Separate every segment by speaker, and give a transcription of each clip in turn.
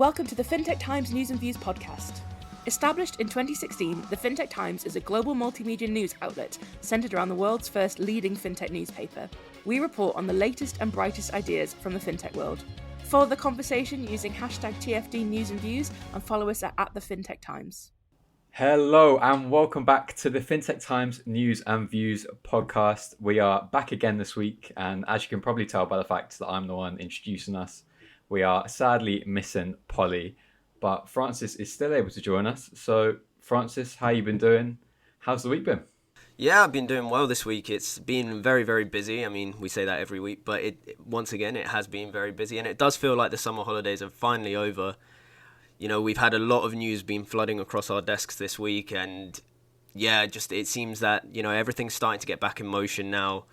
Speaker 1: Welcome to the Fintech Times News and Views podcast. Established in 2016, the Fintech Times is a global multimedia news outlet centered around the world's first leading fintech newspaper. We report on the latest and brightest ideas from the fintech world. Follow the conversation using hashtag TFD News and Views and follow us at the Fintech Times.
Speaker 2: Hello and welcome back to the Fintech Times News and Views podcast. We are back again this week, and as you can probably tell by the fact that I'm the one introducing us, we are sadly missing Polly, but Francis is still able to join us. So Francis, how you been doing? How's the week been?
Speaker 3: Yeah, I've been doing well this week. It's been very, very busy. I mean, we say that every week, but it has been very busy, and it does feel like the summer holidays are finally over. You know, we've had a lot of news being flooding across our desks this week, and yeah, just it seems that, you know, everything's starting to get back in motion now.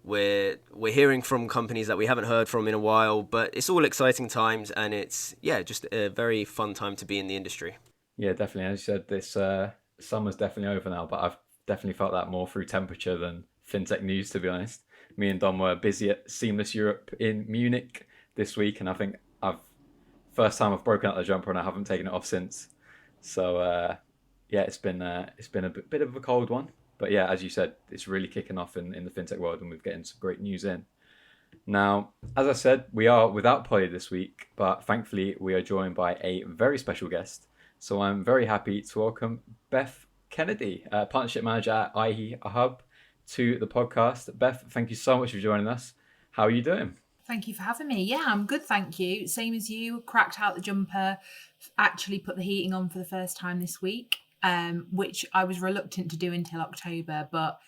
Speaker 3: We're hearing from companies that we haven't heard from in a while, but it's all exciting times, and it's just a very fun time to be in the industry.
Speaker 2: Yeah, definitely. As you said, this summer's definitely over now, but I've definitely felt that more through temperature than fintech news, to be honest. Me and Dom were busy at Seamless Europe in Munich this week, and I think first time I've broken out the jumper and I haven't taken it off since. So it's been a bit of a cold one. But yeah, as you said, it's really kicking off in the fintech world, and we're getting some great news in. Now, as I said, we are without Polly this week, but thankfully we are joined by a very special guest. So I'm very happy to welcome Beth Kennedy, Partnership Manager at iHub, to the podcast. Beth, thank you so much for joining us. How are you doing?
Speaker 4: Thank you for having me. Yeah, I'm good, thank you. Same as you, cracked out the jumper, actually put the heating on for the first time this week. Which I was reluctant to do until October, but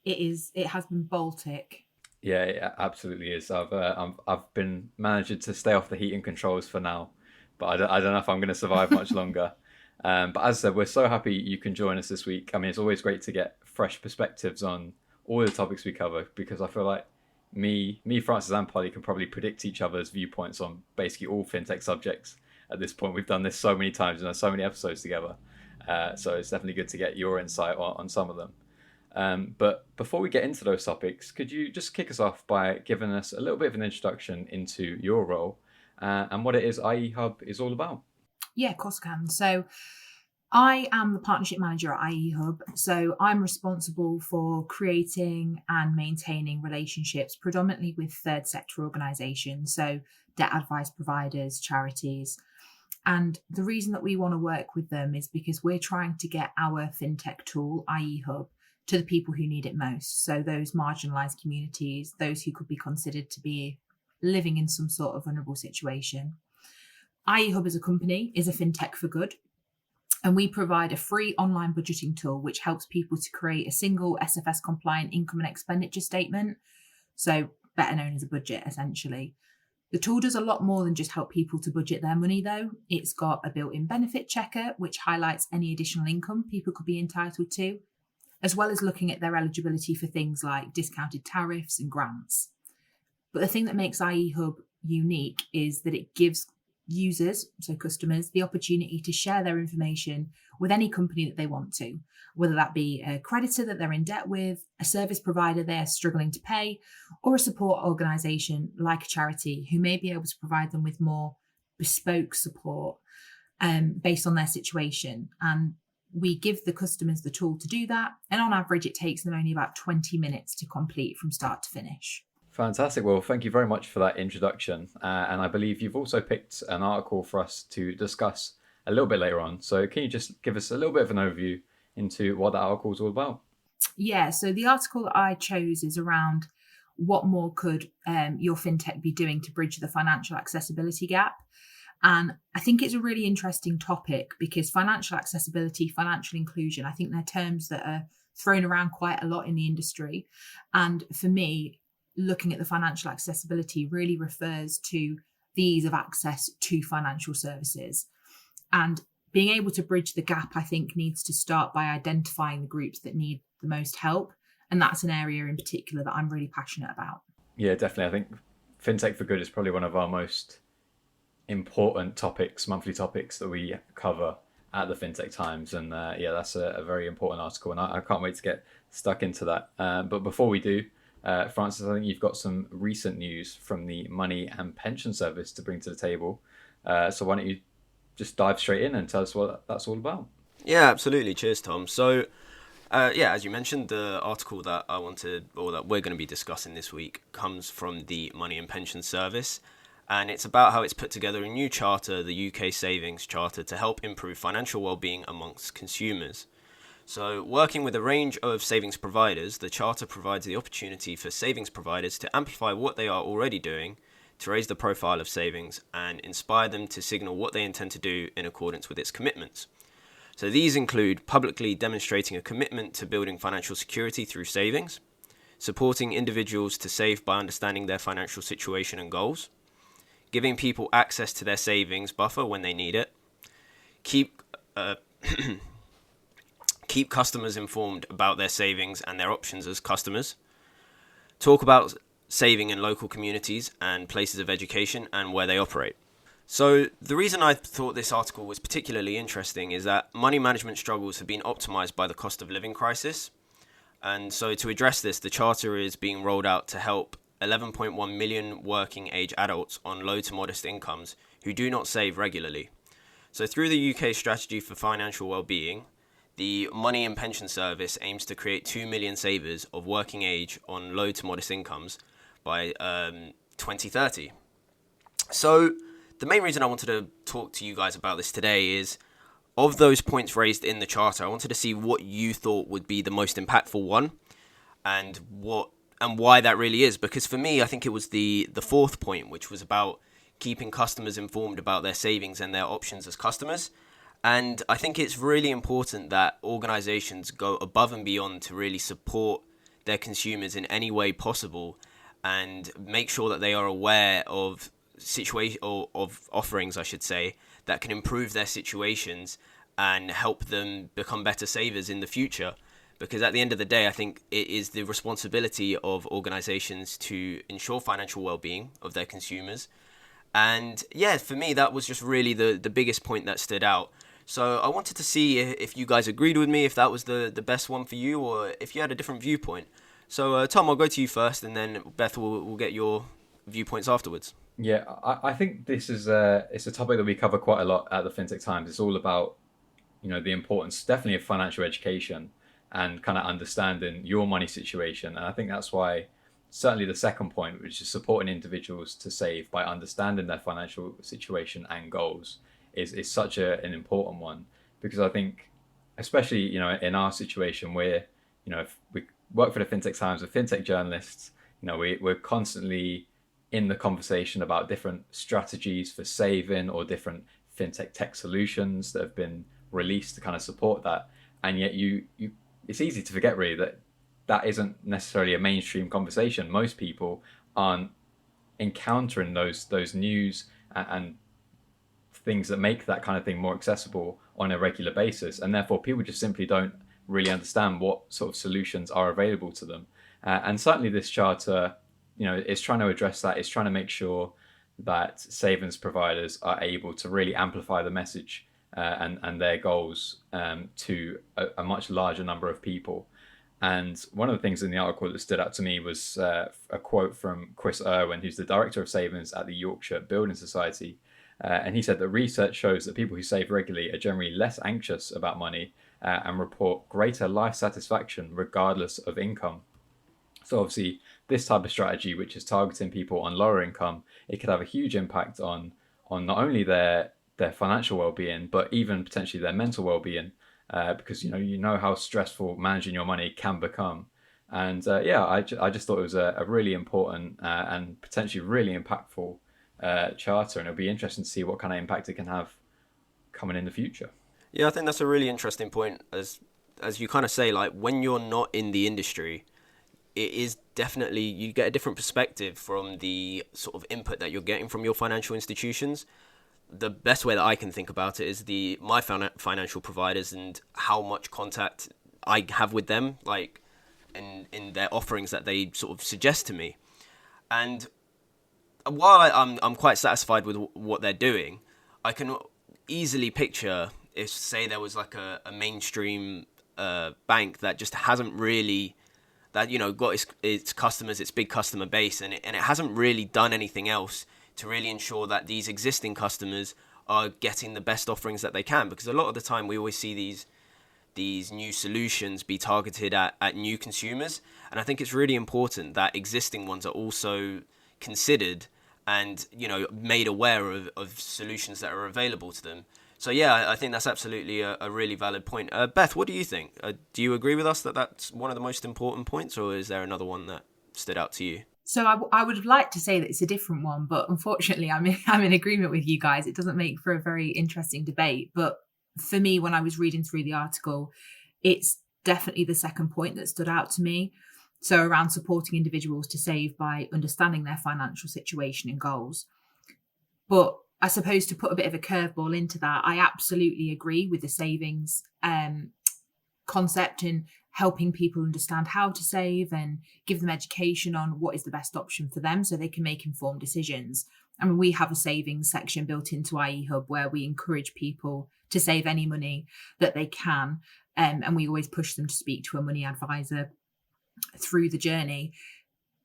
Speaker 4: it has been Baltic.
Speaker 2: Yeah, it absolutely is. I've been managing to stay off the heating controls for now, but I don't know if I'm going to survive much longer. But as I said, we're so happy you can join us this week. I mean, it's always great to get fresh perspectives on all the topics we cover, because I feel like me, Francis and Polly can probably predict each other's viewpoints on basically all fintech subjects at this point. We've done this so many times and done so many episodes together. So it's definitely good to get your insight on some of them. But before we get into those topics, could you just kick us off by giving us a little bit of an introduction into your role and what it is iHub is all about?
Speaker 4: Yeah, of course I can. So I am the Partnership Manager at iHub. So I'm responsible for creating and maintaining relationships predominantly with third sector organisations, so debt advice providers, charities. And the reason that we want to work with them is because we're trying to get our fintech tool, iHub, to the people who need it most. So those marginalised communities, those who could be considered to be living in some sort of vulnerable situation. iHub as a company is a fintech for good. And we provide a free online budgeting tool which helps people to create a single SFS compliant income and expenditure statement. So better known as a budget, essentially. The tool does a lot more than just help people to budget their money, though. It's got a built-in benefit checker, which highlights any additional income people could be entitled to, as well as looking at their eligibility for things like discounted tariffs and grants. But the thing that makes iHub unique is that it gives users, so customers, the opportunity to share their information with any company that they want to, whether that be a creditor that they're in debt with, a service provider they're struggling to pay, or a support organisation like a charity who may be able to provide them with more bespoke support based on their situation. And we give the customers the tool to do that. And on average, it takes them only about 20 minutes to complete from start to finish.
Speaker 2: Fantastic. Well, thank you very much for that introduction. And I believe you've also picked an article for us to discuss a little bit later on. So can you just give us a little bit of an overview into what that article is all about?
Speaker 4: Yeah, so the article that I chose is around what more could your fintech be doing to bridge the financial accessibility gap. And I think it's a really interesting topic because financial accessibility, financial inclusion, I think they're terms that are thrown around quite a lot in the industry. And for me, looking at the financial accessibility really refers to the ease of access to financial services. And being able to bridge the gap, I think, needs to start by identifying the groups that need the most help. And that's an area in particular that I'm really passionate about.
Speaker 2: Yeah, definitely. I think Fintech for Good is probably one of our most important topics, monthly topics that we cover at the Fintech Times. And that's a very important article. And I can't wait to get stuck into that. But before we do, Francis, I think you've got some recent news from the Money and Pension Service to bring to the table. So why don't you just dive straight in and tell us what that's all about?
Speaker 3: Yeah, absolutely. Cheers, Tom. So, as you mentioned, the article that that we're going to be discussing this week comes from the Money and Pension Service, and it's about how it's put together a new charter, the UK Savings Charter, to help improve financial well-being amongst consumers. So, working with a range of savings providers, the charter provides the opportunity for savings providers to amplify what they are already doing, to raise the profile of savings, and inspire them to signal what they intend to do in accordance with its commitments. So these include publicly demonstrating a commitment to building financial security through savings, supporting individuals to save by understanding their financial situation and goals, giving people access to their savings buffer when they need it, keep customers informed about their savings and their options as customers, talk about saving in local communities and places of education and where they operate. So the reason I thought this article was particularly interesting is that money management struggles have been optimized by the cost of living crisis. And so to address this, the charter is being rolled out to help 11.1 million working age adults on low to modest incomes who do not save regularly. So through the UK Strategy for Financial Wellbeing, the Money and Pension Service aims to create 2 million savers of working age on low to modest incomes by 2030. So the main reason I wanted to talk to you guys about this today is, of those points raised in the charter, I wanted to see what you thought would be the most impactful one, and why that really is. Because for me, I think it was the fourth point, which was about keeping customers informed about their savings and their options as customers. And I think it's really important that organizations go above and beyond to really support their consumers in any way possible, and make sure that they are aware of situation or of offerings, I should say, that can improve their situations and help them become better savers in the future. Because at the end of the day, I think it is the responsibility of organizations to ensure financial well-being of their consumers. And yeah, for me, that was just really the biggest point that stood out. So I wanted to see if you guys agreed with me, if that was the best one for you, or if you had a different viewpoint. So Tom, I'll go to you first, and then Beth will get your viewpoints afterwards.
Speaker 2: Yeah, I think this is it's a topic that we cover quite a lot at the Fintech Times. It's all about, the importance definitely of financial education and kind of understanding your money situation. And I think that's why certainly the second point, which is supporting individuals to save by understanding their financial situation and goals, is such an important one. Because I think, especially, in our situation where, if we work for the Fintech Times with fintech journalists, we're constantly in the conversation about different strategies for saving or different fintech tech solutions that have been released to kind of support that. And yet it's easy to forget really that isn't necessarily a mainstream conversation. Most people aren't encountering those news and things that make that kind of thing more accessible on a regular basis, and therefore people just simply don't really understand what sort of solutions are available to them. And certainly this charter, is trying to address that. It's trying to make sure that savings providers are able to really amplify the message and their goals to a much larger number of people. And one of the things in the article that stood out to me was a quote from Chris Irwin, who's the director of savings at the Yorkshire Building Society. And he said that research shows that people who save regularly are generally less anxious about money and report greater life satisfaction regardless of income. So obviously, this type of strategy, which is targeting people on lower income, it could have a huge impact on not only their financial well-being, but even potentially their mental well-being, because you know how stressful managing your money can become. And I just thought it was a really important and potentially really impactful charter, and it'll be interesting to see what kind of impact it can have coming in the future.
Speaker 3: Yeah, I think that's a really interesting point. As you kind of say, like, when you're not in the industry, it is definitely, you get a different perspective from the sort of input that you're getting from your financial institutions. The best way that I can think about it is my financial providers and how much contact I have with them, like in their offerings that they sort of suggest to me. And while I'm quite satisfied with what they're doing, I can easily picture if, say, there was like a mainstream bank that just hasn't really, that got its customers, its big customer base, and it hasn't really done anything else to really ensure that these existing customers are getting the best offerings that they can. Because a lot of the time we always see these new solutions be targeted at new consumers. And I think it's really important that existing ones are also considered and, made aware of solutions that are available to them. So, yeah, I think that's absolutely a really valid point. Beth, what do you think? Do you agree with us that that's one of the most important points, or is there another one that stood out to you?
Speaker 4: So I would have liked to say that it's a different one, but unfortunately I'm in agreement with you guys. It doesn't make for a very interesting debate. But for me, when I was reading through the article, it's definitely the second point that stood out to me. So around supporting individuals to save by understanding their financial situation and goals. But I suppose to put a bit of a curveball into that, I absolutely agree with the savings concept and helping people understand how to save and give them education on what is the best option for them so they can make informed decisions. I mean, we have a savings section built into IE Hub where we encourage people to save any money that they can. And we always push them to speak to a money advisor through the journey.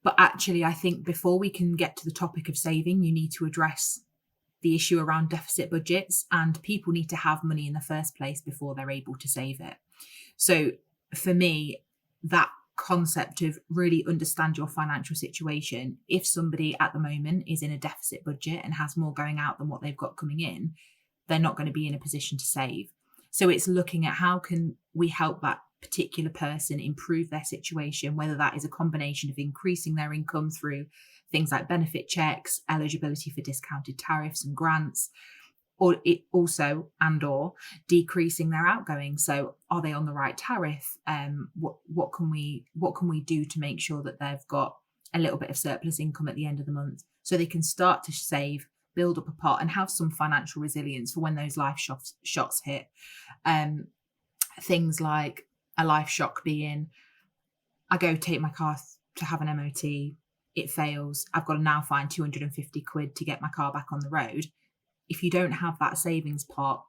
Speaker 4: But actually, I think before we can get to the topic of saving, you need to address the issue around deficit budgets, and people need to have money in the first place before they're able to save it. So for me, that concept of really understand your financial situation. If somebody at the moment is in a deficit budget and has more going out than what they've got coming in, they're not going to be in a position to save. So it's looking at how can we help that particular person improve their situation, whether that is a combination of increasing their income through things like benefit checks, eligibility for discounted tariffs and grants, or decreasing their outgoings. So are they on the right tariff? What can we do to make sure that they've got a little bit of surplus income at the end of the month so they can start to save, build up a pot and have some financial resilience for when those life shots hit. Things like a life shock being, I go take my car to have an MOT, it fails, I've got to now find 250 quid to get my car back on the road. If you don't have that savings pot,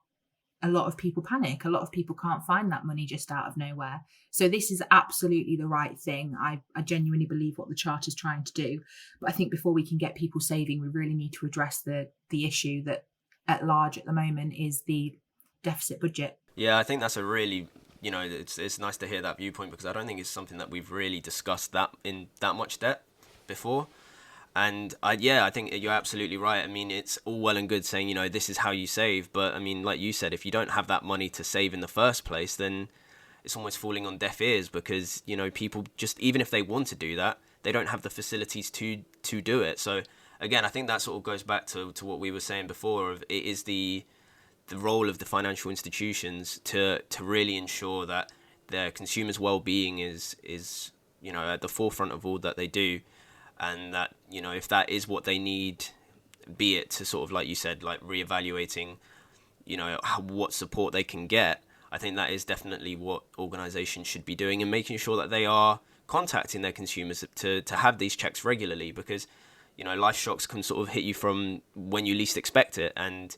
Speaker 4: a lot of people panic. A lot of people can't find that money just out of nowhere. So this is absolutely the right thing. I genuinely believe what the Charter is trying to do. But I think before we can get people saving, we really need to address the issue that at large at the moment is the deficit budget.
Speaker 3: Yeah, I think that's a really, it's nice to hear that viewpoint, because I don't think it's something that we've really discussed that in that much depth before. And I think you're absolutely right. I mean, it's all well and good saying, this is how you save. But I mean, like you said, if you don't have that money to save in the first place, then it's almost falling on deaf ears, because, people just, even if they want to do that, they don't have the facilities to do it. So again, I think that sort of goes back to what we were saying before, of it is the role of the financial institutions to really ensure that their consumers' well-being is at the forefront of all that they do. And that, if that is what they need, be it to sort of, like you said, like reevaluating, what support they can get, I think that is definitely what organisations should be doing, and making sure that they are contacting their consumers to have these checks regularly, because, life shocks can sort of hit you from when you least expect it. And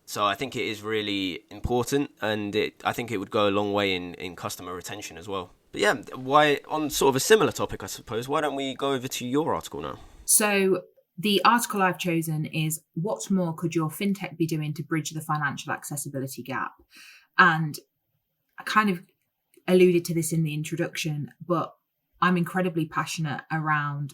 Speaker 3: so I think it is really important, and I think it would go a long way in customer retention as well. But yeah, why, on sort of a similar topic, I suppose, why don't we go over to your article now?
Speaker 4: So the article I've chosen is, what more could your fintech be doing to bridge the financial accessibility gap? And I kind of alluded to this in the introduction, but I'm incredibly passionate around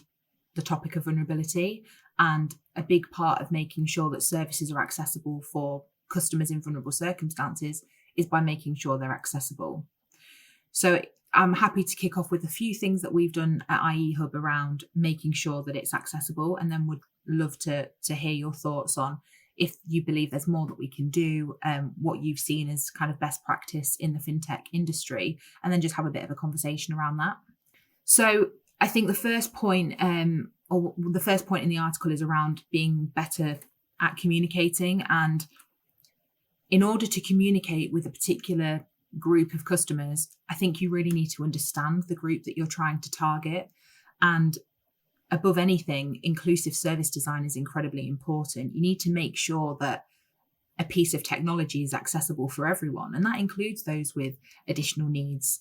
Speaker 4: the topic of vulnerability, and a big part of making sure that services are accessible for customers in vulnerable circumstances is by making sure they're accessible. So I'm happy to kick off with a few things that we've done at IE Hub around making sure that it's accessible, and then would love to hear your thoughts on if you believe there's more that we can do, what you've seen as kind of best practice in the fintech industry, and then just have a bit of a conversation around that. So I think the first point in the article is around being better at communicating. And in order to communicate with a particular group of customers, I think you really need to understand the group that you're trying to target. And above anything, inclusive service design is incredibly important. You need to make sure that a piece of technology is accessible for everyone, and that includes those with additional needs.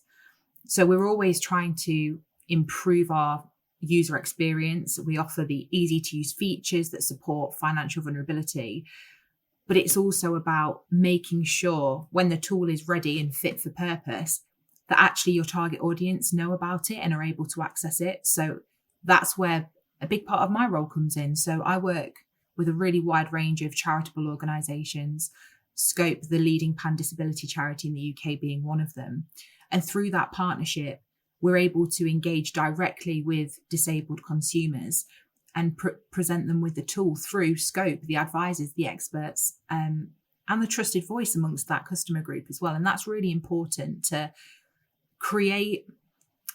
Speaker 4: So we're always trying to improve our user experience. We offer the easy to use features that support financial vulnerability. But it's also about making sure when the tool is ready and fit for purpose, that actually your target audience know about it and are able to access it. So that's where a big part of my role comes in. So I work with a really wide range of charitable organisations, Scope, the leading pan-disability charity in the UK, being one of them. And through that partnership, we're able to engage directly with disabled consumers and present them with the tool through Scope, the advisors, the experts, and the trusted voice amongst that customer group as well. And that's really important to create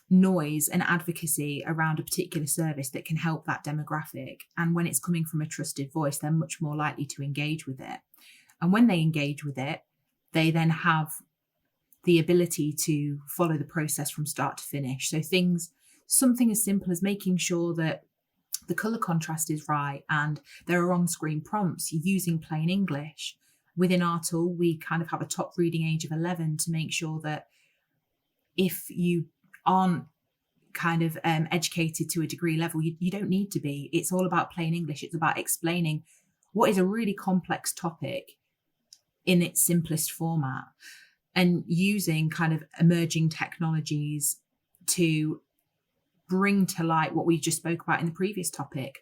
Speaker 4: noise and advocacy around a particular service that can help that demographic. And when it's coming from a trusted voice, they're much more likely to engage with it. And when they engage with it, they then have the ability to follow the process from start to finish. So something as simple as making sure that the colour contrast is right and there are on-screen prompts using plain English. Within our tool, we kind of have a top reading age of 11 to make sure that if you aren't kind of educated to a degree level, you don't need to be. It's all about plain English. It's about explaining what is a really complex topic in its simplest format and using kind of emerging technologies to bring to light what we just spoke about in the previous topic,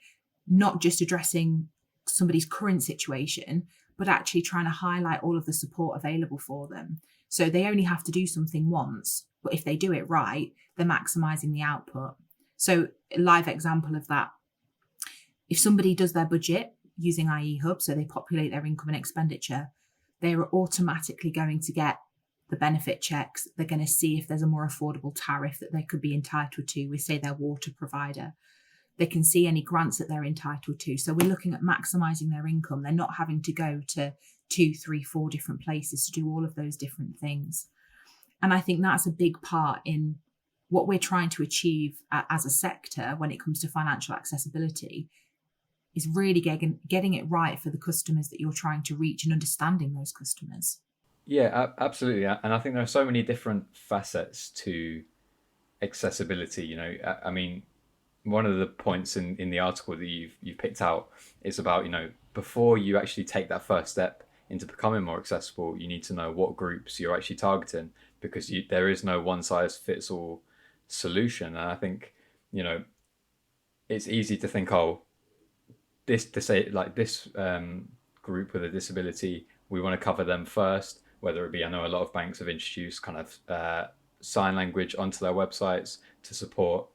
Speaker 4: not just addressing somebody's current situation, but actually trying to highlight all of the support available for them. So they only have to do something once, but if they do it right, they're maximizing the output. So a live example of that, if somebody does their budget using IE Hub, so they populate their income and expenditure, they are automatically going to get the benefit checks. They're going to see if there's a more affordable tariff that they could be entitled to with, say, their water provider. They can see any grants that they're entitled to. So we're looking at maximising their income. They're not having to go to 2, 3, 4 different places to do all of those different things. And I think that's a big part in what we're trying to achieve as a sector when it comes to financial accessibility, is really getting it right for the customers that you're trying to reach and understanding those customers.
Speaker 2: Yeah, absolutely. And I think there are so many different facets to accessibility. You know, I mean, one of the points in the article that you've picked out is about, you know, before you actually take that first step into becoming more accessible, you need to know what groups you're actually targeting, because there is no one size fits all solution. And I think, you know, it's easy to think, oh, this group with a disability, we want to cover them first. Whether it be, I know a lot of banks have introduced kind of sign language onto their websites to support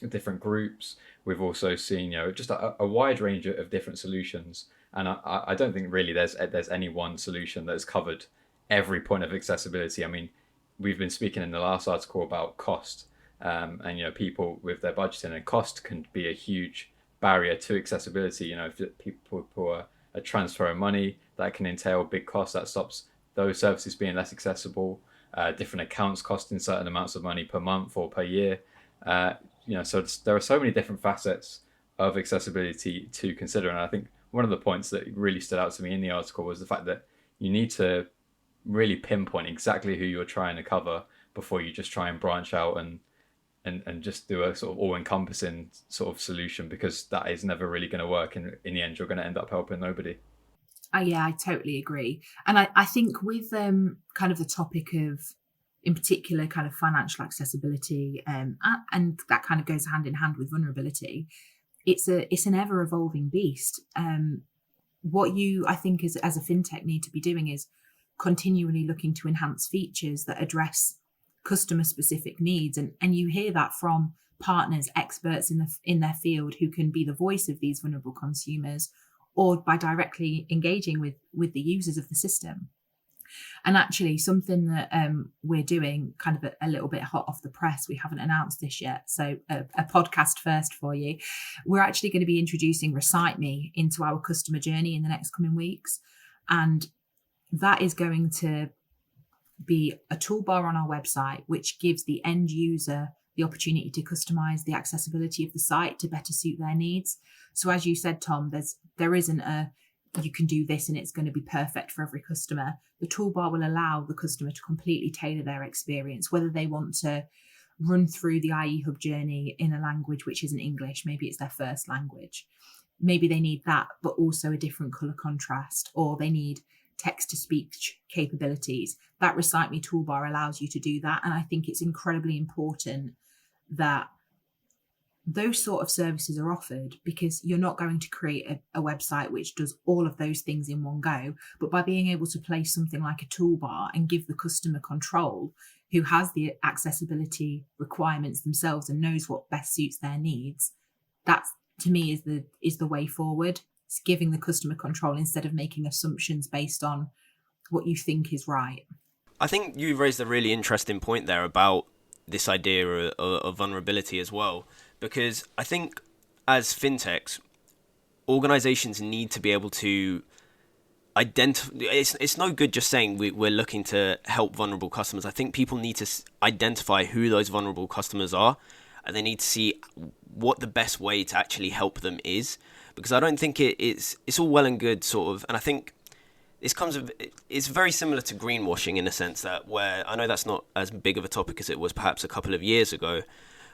Speaker 2: different groups. We've also seen, you know, just a wide range of different solutions. And I don't think really there's any one solution that has covered every point of accessibility. I mean, we've been speaking in the last article about cost, and, you know, people with their budgeting, and cost can be a huge barrier to accessibility. You know, if people are transferring money, that can entail big costs. That stops those services being less accessible. Different accounts costing certain amounts of money per month or per year. You know, so there are so many different facets of accessibility to consider. And I think one of the points that really stood out to me in the article was the fact that you need to really pinpoint exactly who you're trying to cover before you just try and branch out and just do a sort of all-encompassing sort of solution, because that is never really going to work. And in the end, you're going to end up helping nobody.
Speaker 4: Yeah, I totally agree. And I think with kind of the topic of, in particular, kind of financial accessibility, and that kind of goes hand in hand with vulnerability, it's an ever-evolving beast. What you, I think, as a fintech need to be doing is continually looking to enhance features that address customer-specific needs. And you hear that from partners, experts in their field, who can be the voice of these vulnerable consumers, or by directly engaging with the users of the system. And actually, something that we're doing kind of a little bit hot off the press, we haven't announced this yet, so a podcast first for you. We're actually going to be introducing Recite Me into our customer journey in the next coming weeks. And that is going to be a toolbar on our website, which gives the end user the opportunity to customize the accessibility of the site to better suit their needs. So as you said, Tom, there isn't you can do this and it's going to be perfect for every customer. The toolbar will allow the customer to completely tailor their experience, whether they want to run through the IE Hub journey in a language which isn't English. Maybe it's their first language. Maybe they need that, but also a different colour contrast, or they need text-to-speech capabilities. That Recite Me toolbar allows you to do that. And I think it's incredibly important that those sort of services are offered, because you're not going to create a website which does all of those things in one go. But by being able to place something like a toolbar and give the customer control, who has the accessibility requirements themselves and knows what best suits their needs, that to me is the way forward. It's giving the customer control instead of making assumptions based on what you think is right.
Speaker 3: I think you raised a really interesting point there about this idea of vulnerability as well, because I think as fintechs, organizations need to be able to identify. It's no good just saying we're looking to help vulnerable customers. I think people need to identify who those vulnerable customers are, and they need to see what the best way to actually help them is. Because I don't think it's all well and good sort of, and I think it's very similar to greenwashing in a sense that, where I know that's not as big of a topic as it was perhaps a couple of years ago,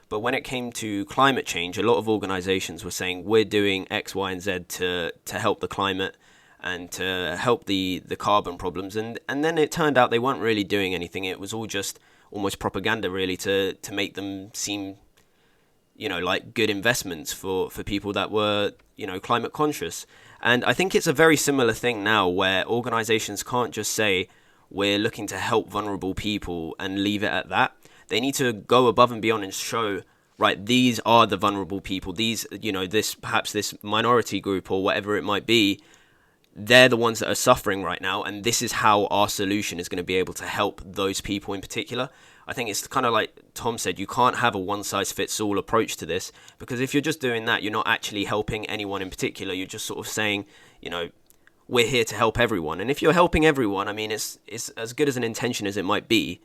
Speaker 3: but when it came to climate change, a lot of organizations were saying we're doing X, Y, and Z to help the climate and to help the carbon problems, and then it turned out they weren't really doing anything. It was all just almost propaganda, really, to make them seem, like good investments for people that were, climate conscious. And I think it's a very similar thing now, where organizations can't just say we're looking to help vulnerable people and leave it at that. They need to go above and beyond and show, right, these are the vulnerable people. These, this minority group or whatever it might be, they're the ones that are suffering right now, and this is how our solution is going to be able to help those people in particular. I think it's kind of like Tom said, you can't have a one-size-fits-all approach to this, because if you're just doing that, you're not actually helping anyone in particular. You're just sort of saying, we're here to help everyone. And if you're helping everyone, I mean, it's as good as an intention as it might be.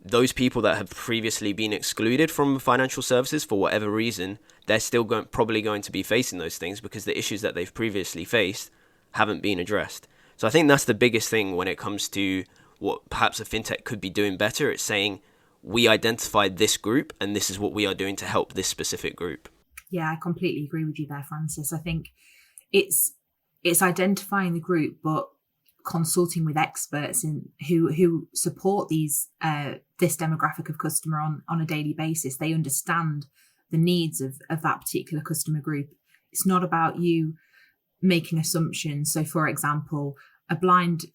Speaker 3: Those people that have previously been excluded from financial services for whatever reason, they're still probably going to be facing those things, because the issues that they've previously faced haven't been addressed. So I think that's the biggest thing when it comes to what perhaps a fintech could be doing better. It's saying, we identified this group and this is what we are doing to help this specific group.
Speaker 4: Yeah, I completely agree with you there, Francis. I think it's identifying the group, but consulting with experts who support this demographic of customer on a daily basis. They understand the needs of that particular customer group. It's not about you making assumptions. So, for example, a blind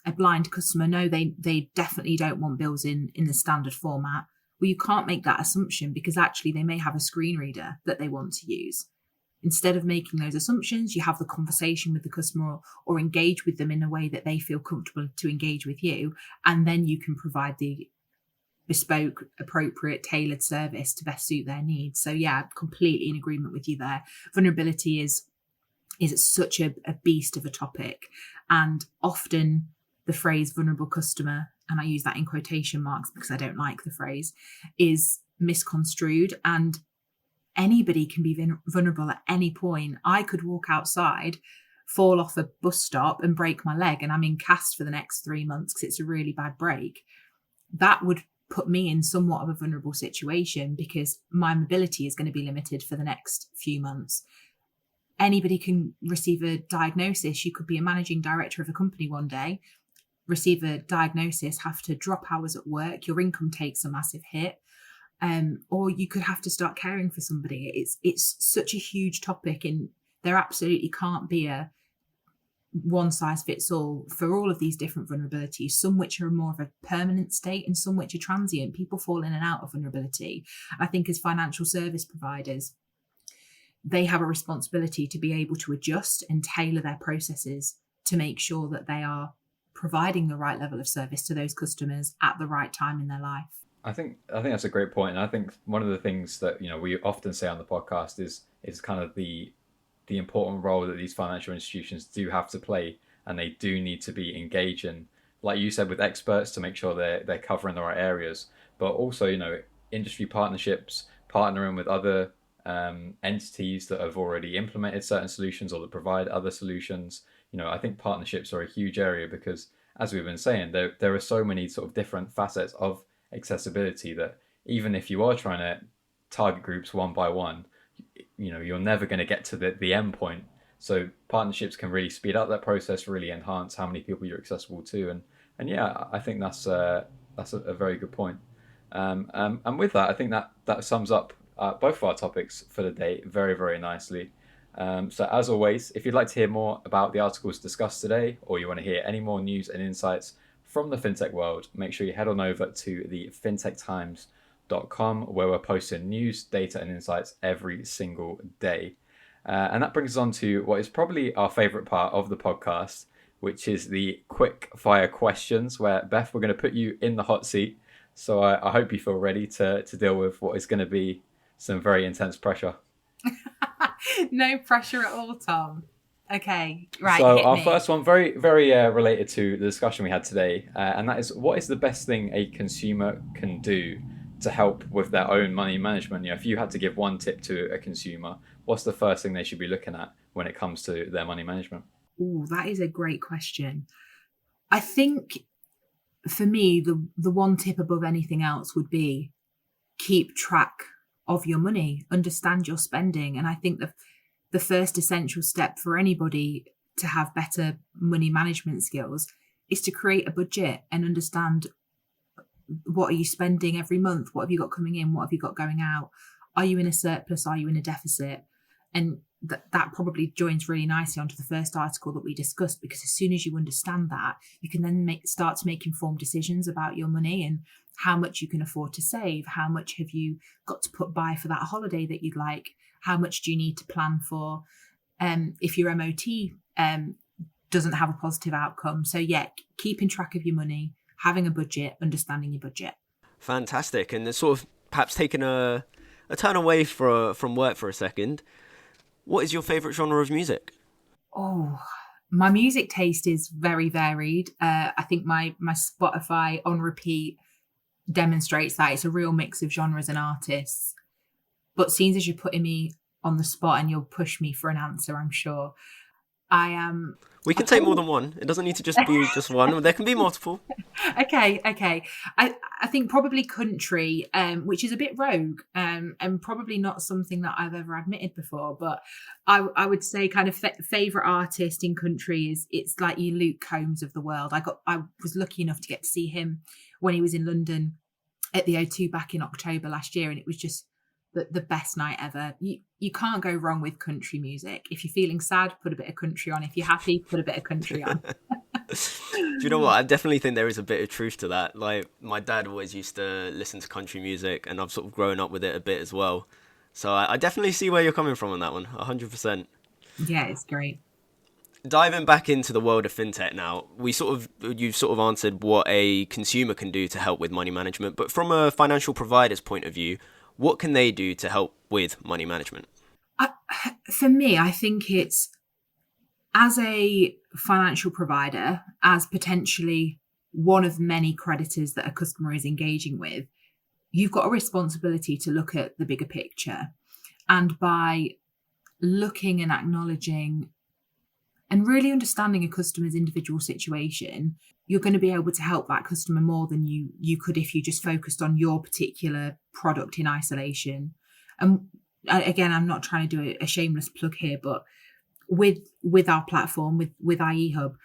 Speaker 4: customer, no, they definitely don't want bills in the standard format. Well, you can't make that assumption, because actually they may have a screen reader that they want to use. Instead of making those assumptions, you have the conversation with the customer or engage with them in a way that they feel comfortable to engage with you. And then you can provide the bespoke, appropriate, tailored service to best suit their needs. So yeah, completely in agreement with you there. Vulnerability is such a beast of a topic. And often the phrase vulnerable customer, and I use that in quotation marks because I don't like the phrase, is misconstrued. And anybody can be vulnerable at any point. I could walk outside, fall off a bus stop and break my leg, and I'm in cast for the next 3 months because it's a really bad break. That would put me in somewhat of a vulnerable situation, because my mobility is going to be limited for the next few months. Anybody can receive a diagnosis. You could be a managing director of a company one day, receive a diagnosis, have to drop hours at work, your income takes a massive hit, or you could have to start caring for somebody. It's such a huge topic, and there absolutely can't be a one size fits all for all of these different vulnerabilities, some which are more of a permanent state and some which are transient. People fall in and out of vulnerability. I think as financial service providers, they have a responsibility to be able to adjust and tailor their processes to make sure that they are providing the right level of service to those customers at the right time in their life.
Speaker 2: I think that's a great point. And I think one of the things that we often say on the podcast is kind of the important role that these financial institutions do have to play, and they do need to be engaging, like you said, with experts to make sure they're covering the right areas, but also industry partnerships, partnering with other entities that have already implemented certain solutions or that provide other solutions. I think partnerships are a huge area, because as we've been saying, there are so many sort of different facets of accessibility that even if you are trying to target groups one by one, you're never going to get to the end point. So partnerships can really speed up that process, really enhance how many people you're accessible to, and yeah, I think that's a very good point. And with that, I think that sums up both of our topics for the day very, very nicely. So as always, if you'd like to hear more about the articles discussed today, or you want to hear any more news and insights from the fintech world, make sure you head on over to the fintechtimes.com, where we're posting news, data, and insights every single day. And that brings us on to what is probably our favorite part of the podcast, which is the quick fire questions, where Beth, we're going to put you in the hot seat. So I hope you feel ready to deal with what is going to be some very intense pressure.
Speaker 4: No pressure at all, Tom. Okay, right.
Speaker 2: So our first one, very, very related to the discussion we had today, and that is, what is the best thing a consumer can do to help with their own money management? If you had to give one tip to a consumer, what's the first thing they should be looking at when it comes to their money management?
Speaker 4: Oh, that is a great question. I think for me, the one tip above anything else would be keep track of your money, understand your spending. And I think the first essential step for anybody to have better money management skills is to create a budget and understand, what are you spending every month? What have you got coming in? What have you got going out? Are you in a surplus? Are you in a deficit? And that probably joins really nicely onto the first article that we discussed, because as soon as you understand that, you can then start to make informed decisions about your money and how much you can afford to save. How much have you got to put by for that holiday that you'd like? How much do you need to plan for if your MOT doesn't have a positive outcome? So yeah, keeping track of your money, having a budget, understanding your budget.
Speaker 3: Fantastic. And sort of perhaps taking a turn away from work for a second, what is your favourite genre of music?
Speaker 4: Oh, my music taste is very varied. I think my Spotify on repeat demonstrates that it's a real mix of genres and artists. But seeing as you're putting me on the spot and you'll push me for an answer, I'm sure.
Speaker 3: We can take more than one. It doesn't need to just be just one. There can be multiple.
Speaker 4: Okay. I think probably country, which is a bit rogue, and probably not something that I've ever admitted before. But I would say kind of favorite artist in country it's like your Luke Combs of the world. I was lucky enough to get to see him when he was in London at the O2 back in October last year, and it was just the best night ever. You can't go wrong with country music. If you're feeling sad, put a bit of country on. If you're happy, put a bit of country on.
Speaker 3: Do you know what? I definitely think there is a bit of truth to that. Like, my dad always used to listen to country music, and I've sort of grown up with it a bit as well. So I definitely see where you're coming from on that one, 100%.
Speaker 4: Yeah, it's great.
Speaker 3: Diving back into the world of fintech now, you've sort of answered what a consumer can do to help with money management, but from a financial provider's point of view, what can they do to help with money management?
Speaker 4: For me, I think it's, as a financial provider, as potentially one of many creditors that a customer is engaging with, you've got a responsibility to look at the bigger picture. And by looking and acknowledging and really understanding a customer's individual situation, you're going to be able to help that customer more than you could if you just focused on your particular product in isolation. And again, I'm not trying to do a shameless plug here, but with our platform, with IE Hub,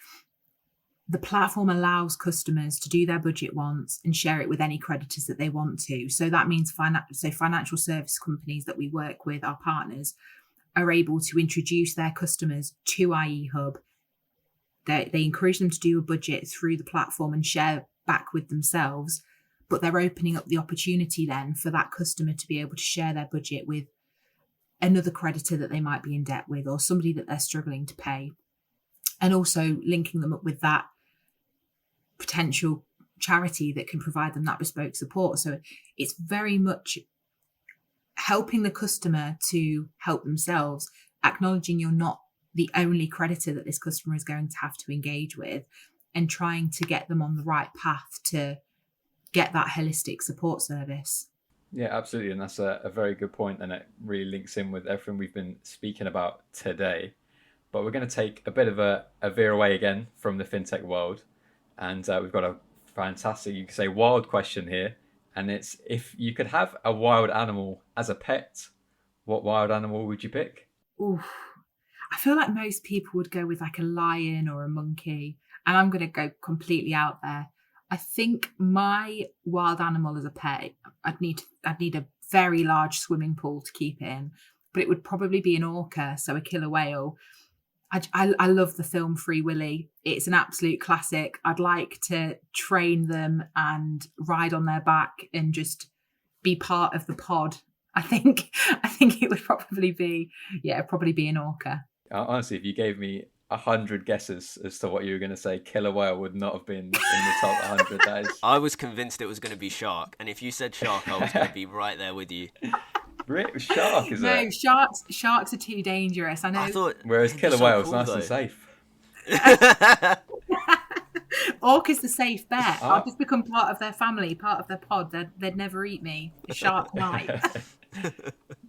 Speaker 4: the platform allows customers to do their budget once and share it with any creditors that they want to. So that means financial service companies that we work with, our partners, are able to introduce their customers to IE Hub. They encourage them to do a budget through the platform and share back with themselves, but they're opening up the opportunity then for that customer to be able to share their budget with another creditor that they might be in debt with, or somebody that they're struggling to pay, and also linking them up with that potential charity that can provide them that bespoke support. So it's very much helping the customer to help themselves, acknowledging you're not the only creditor that this customer is going to have to engage with, and trying to get them on the right path to get that holistic support service.
Speaker 2: Yeah, absolutely. And that's a very good point, and it really links in with everything we've been speaking about today. But we're going to take a bit of a veer away again from the fintech world. And we've got a fantastic, you could say, wild question here. and it's if you could have a wild animal as a pet, what wild animal would you pick?
Speaker 4: Oof. I feel like most people would go with like a lion or a monkey, and I'm going to go completely out there. I think my wild animal as a pet, I'd need a very large swimming pool to keep it in, but it would probably be an orca, so a killer whale. I love the film Free Willy. It's an absolute classic. I'd like to train them and ride on their back and just be part of the pod. I think it would probably be an orca.
Speaker 2: Honestly, if you gave me 100 guesses as to what you were going to say, killer whale would not have been in the top 100. That is.
Speaker 3: I was convinced it was going to be shark, and if you said shark, I was going to be right there with you.
Speaker 2: Shark is
Speaker 4: no,
Speaker 2: it?
Speaker 4: Sharks are too dangerous. I know.
Speaker 2: Whereas killer whale's nice and safe.
Speaker 4: Orca's the safe bet. I'll just become part of their family, part of their pod. They'd never eat me. A shark might.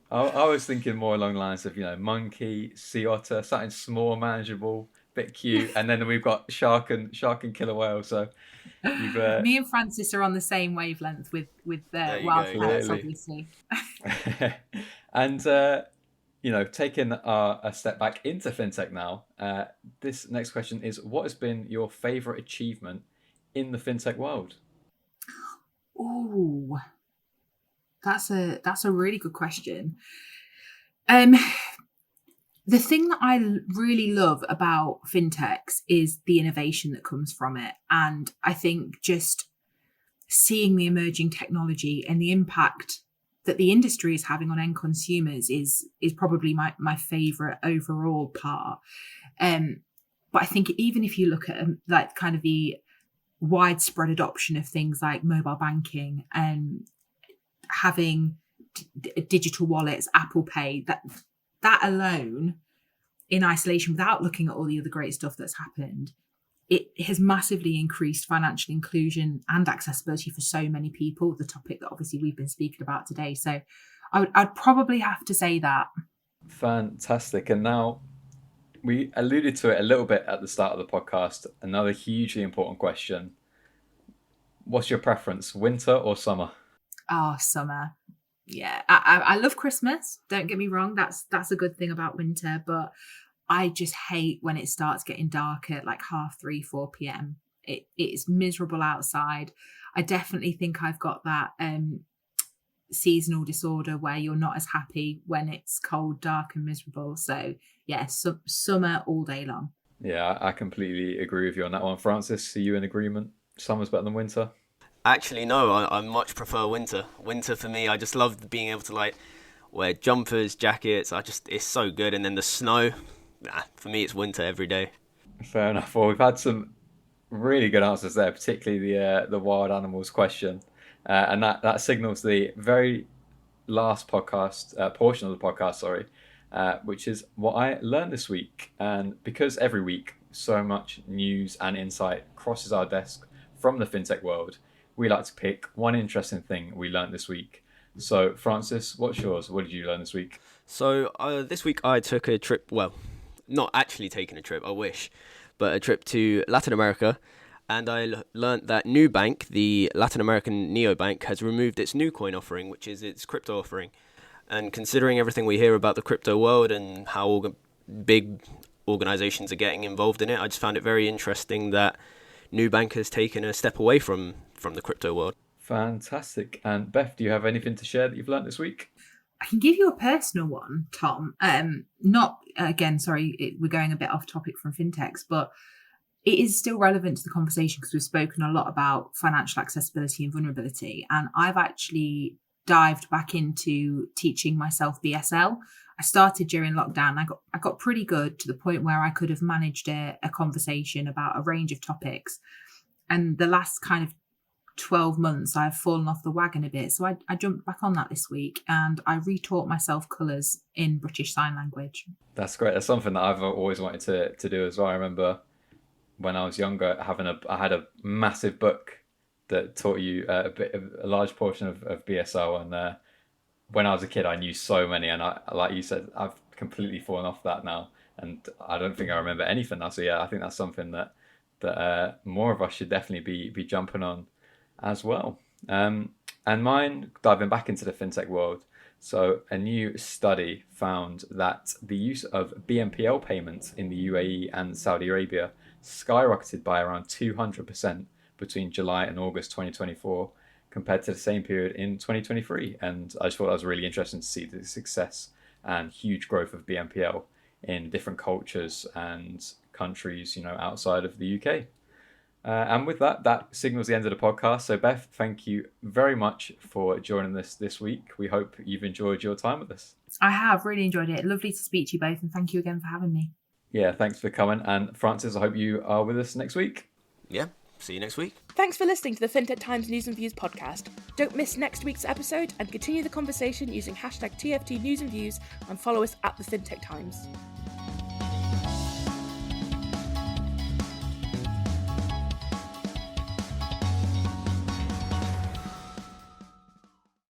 Speaker 2: I was thinking more along the lines of, monkey, sea otter, something small, manageable, bit cute, and then we've got shark and killer whale. So
Speaker 4: me and Francis are on the same wavelength with wild pets, obviously.
Speaker 2: And taking a step back into fintech now, this next question is: what has been your favorite achievement in the fintech world?
Speaker 4: Ooh, that's a really good question. The thing that I really love about fintechs is the innovation that comes from it. And I think just seeing the emerging technology and the impact that the industry is having on end consumers is probably my favorite overall part. But I think even if you look at like kind of the widespread adoption of things like mobile banking and having digital wallets, Apple Pay, that alone in isolation, without looking at all the other great stuff that's happened, it has massively increased financial inclusion and accessibility for so many people, the topic that obviously we've been speaking about today. So I'd probably have to say that.
Speaker 2: Fantastic. And now, we alluded to it a little bit at the start of the podcast. Another hugely important question. What's your preference, winter or summer?
Speaker 4: Oh, summer. Yeah, I love Christmas. Don't get me wrong. That's a good thing about winter, but I just hate when it starts getting dark at like 3:30, 4 p.m. It's miserable outside. I definitely think I've got that seasonal disorder where you're not as happy when it's cold, dark and miserable. So yeah, summer all day long.
Speaker 2: Yeah, I completely agree with you on that one. Francis, are you in agreement? Summer's better than winter?
Speaker 3: Actually, no, I much prefer winter. Winter for me, I just love being able to like wear jumpers, jackets. It's so good. And then the snow, for me, it's winter every day.
Speaker 2: Fair enough. Well, we've had some really good answers there, particularly the wild animals question. And that signals the very last podcast, portion of the podcast, which is what I learned this week. And because every week so much news and insight crosses our desk from the fintech world, we like to pick one interesting thing we learned this week. So, Francis, what's yours? What did you learn this week?
Speaker 3: So, this week I took a trip, well, not actually taking a trip, I wish, but a trip to Latin America. And I learned that Nubank, the Latin American neobank, has removed its Nucoin offering, which is its crypto offering. And considering everything we hear about the crypto world and how big organizations are getting involved in it, I just found it very interesting that Nubank has taken a step away from the crypto world.
Speaker 2: Fantastic. And Beth, do you have anything to share that you've learned this week?
Speaker 4: I can give you a personal one, Tom. Not again, sorry, we're going a bit off topic from fintechs, but it is still relevant to the conversation because we've spoken a lot about financial accessibility and vulnerability. And I've actually dived back into teaching myself BSL. I started during lockdown. I got pretty good to the point where I could have managed a conversation about a range of topics. And the last kind of 12 months, I've fallen off the wagon a bit. So I jumped back on that this week and I retaught myself colours in British Sign Language. That's
Speaker 2: great. That's something that I've always wanted to do as well. I remember when I was younger, I had a massive book that taught you a large portion of BSL. And when I was a kid, I knew so many. And like you said, I've completely fallen off that now. And I don't think I remember anything now. So yeah, I think that's something that more of us should definitely be jumping on as well. And mine, diving back into the fintech world. So a new study found that the use of BNPL payments in the UAE and Saudi Arabia skyrocketed by around 200% between July and August 2024 compared to the same period in 2023. And I just thought that was really interesting to see the success and huge growth of BNPL in different cultures and countries, outside of the UK. And with that signals the end of the podcast. So Beth, thank you very much for joining us this week. We hope you've enjoyed your time with us.
Speaker 4: I have really enjoyed it. Lovely to speak to you both, and thank you again for having me.
Speaker 2: Yeah, thanks for coming. And Francis, I hope you are with us next week.
Speaker 3: Yeah, see you next week.
Speaker 1: Thanks for listening to the Fintech Times News and Views podcast. Don't miss next week's episode and continue the conversation using #TFT News and Views and follow us at the Fintech Times.